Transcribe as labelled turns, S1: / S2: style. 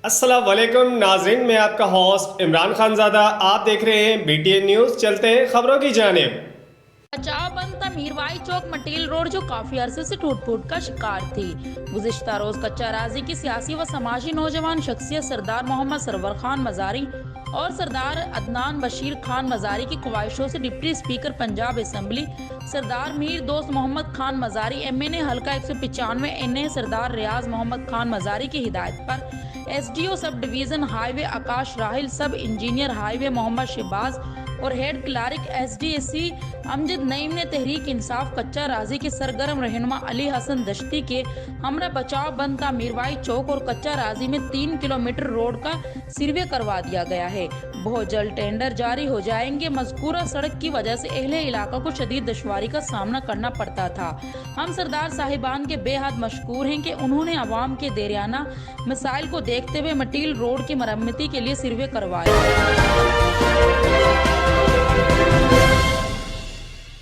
S1: السلام علیکم ناظرین، میں آپ کا ہوسٹ عمران خان زادہ، آپ دیکھ رہے ہیں BTN نیوز۔ چلتے ہیں خبروں کی جانب۔
S2: بچاؤ بند تھا میروائی چوک مٹیل روڈ جو کافی عرصے سے ٹوٹ پھوٹ کا شکار تھی۔ گزشتہ روز کچا رازی کی سیاسی و سماجی نوجوان شخصیت سردار محمد سرور خان مزاری اور سردار عدنان بشیر خان مزاری کی خواہشوں سے ڈپٹی اسپیکر پنجاب اسمبلی سردار میر دوست محمد خان مزاری MNA حلقہ 195 NA سردار ریاض محمد خان مزاری کی ہدایت پر SDO سب ڈویژن ہائی وے آکاش راہل، سب انجینئر ہائی وے محمد شہباز اور ہیڈ کلارک SDSC امجد نعیم نے تحریک انصاف کچا رازی کے سرگرم رہنما علی حسن دشتی کے ہمراہ بچاؤ بند تھا میروائی چوک اور کچا رازی میں 3 کلومیٹر روڈ کا سروے کروا دیا گیا ہے۔ بہت جلد ٹینڈر جاری ہو جائیں گے۔ مذکورہ سڑک کی وجہ سے اہل علاقہ کو شدید دشواری کا سامنا کرنا پڑتا تھا۔ ہم سردار صاحبان کے بے حد مشکور ہیں کہ انہوں نے عوام کے دیرینہ مسائل کو دیکھتے ہوئے مٹیل روڈ کی مرمتی کے لیے سروے کروایا۔